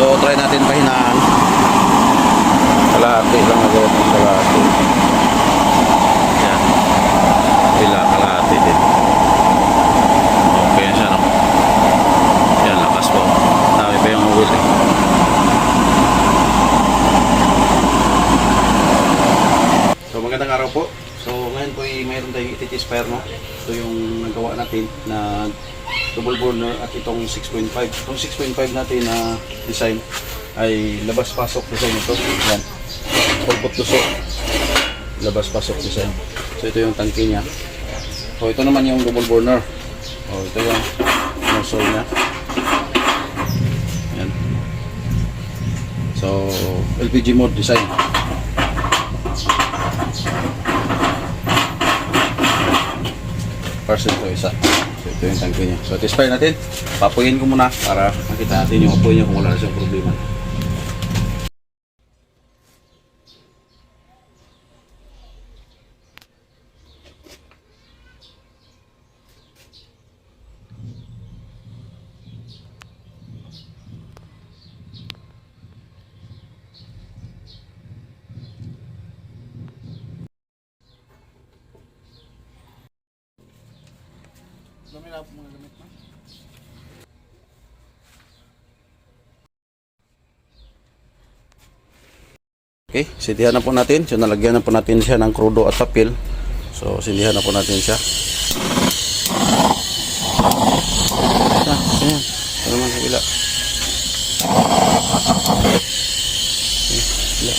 So try natin pahinaan. Kalahati lang agad ng kalahati. Yan. Bila kalahati din. Okay siya, no? Yan, lakas po. Dami pa yung wheel eh. So magandang araw po. So ngayon po mayroon tayong iti-test fire, no? Ito yung nagawa natin na double burner at itong 6.5. Itong 6.5 natin na design ay labas-pasok design ito. Yan. Pulpot tusok. Labas-pasok design. So ito yung tangke niya. So ito naman yung double burner. So ito yung nozzle niya. Yan. So LPG mode design. Parcel ko isa. So ito yung tangke niya. So test fire natin. Papuyin ko muna para makita natin yung apoy niya kung wala na siyang problema. Lumilap mo mga gamit mo. Okay, sindihan na po natin. So nalagyan na po natin siya ng krudo at papel. So sindihan na po natin siya. Ayan. Ito naman sa ila. Ila.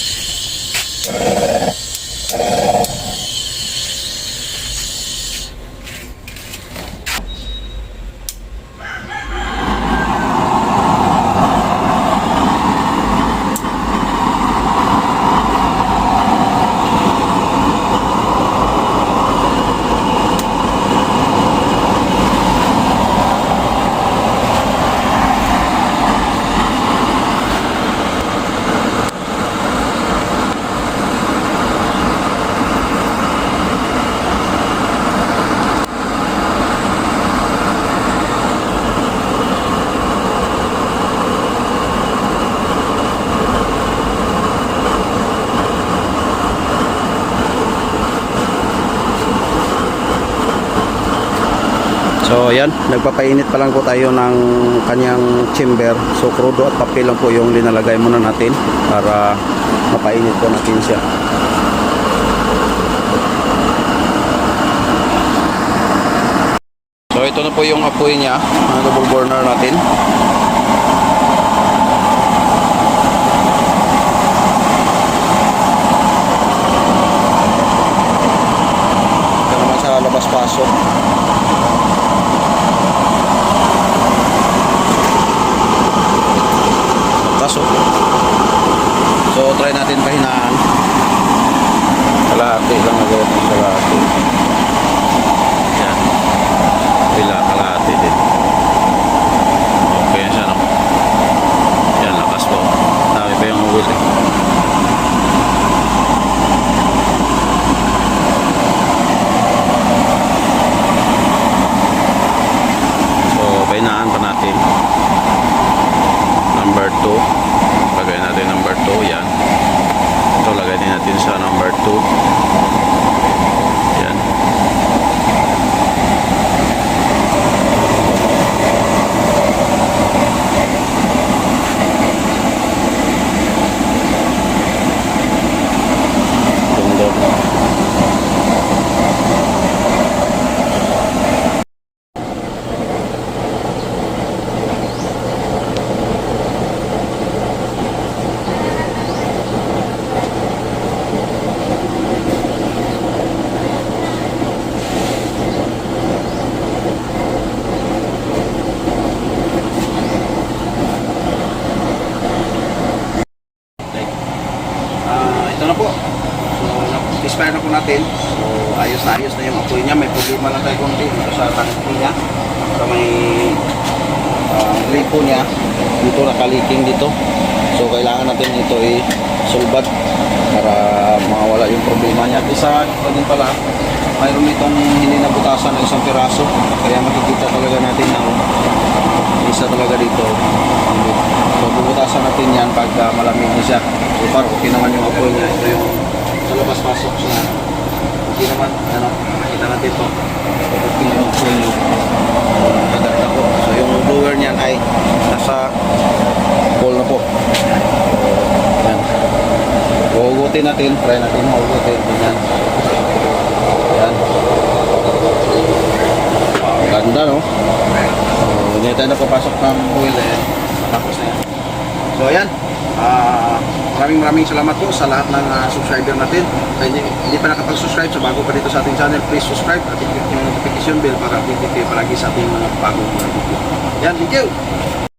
So ayan, nagpapainit pa lang po tayo ng kanyang chamber. So krudo at papel lang po yung linalagay muna natin para mapainit po natin siya. So ito na po yung apoy niya, ang double burner natin. Ito naman sa labas-pasok. So try natin pahinaan. Kalahati lang agad ng kalahati. Yan. Bila kalahati din. Okay siya, no? Yan, lakas po. Dami pa yung wheel eh. So pahinaan pa natin. Number 2. Lagay natin number 2, yan. Ito lagay din natin sa number 2. Yan. Ganda. Ito na po. So, na-expire na po natin. So, ayos na yung apoy niya. May problema lang tayo konti dito sa tangke niya. Sa may gripo niya. Dito nakaliking dito. So, kailangan natin ito i-sulbat para mawala yung problema niya. At isa, ito din pala, mayroon itong hindi nabutasan ng isang piraso. Kaya makikita talaga natin ang isa talaga dito. So bubutasan natin yan pag malamig na siya. So far okay naman yung apoy niya. Ito yung sa labas pasok siya. Okay naman, ano, makita natin ito. Okay yung apoy niya. Maganda po. So yung blower niyan ay nasa ball na po. Yan. Hugutin natin, try natin hugutin. Yan. Yan. Ganda, no? So, hindi tayo napapasok ng oil eh. Tapos na yan. So, ayan. Maraming salamat po sa lahat ng subscriber natin. Kaya hindi pa nakapag-subscribe, so bago pa dito sa ating channel, please subscribe at i-click yung notification bell para update kayo palagi sa ating mga bagong mga video. Yan, thank you!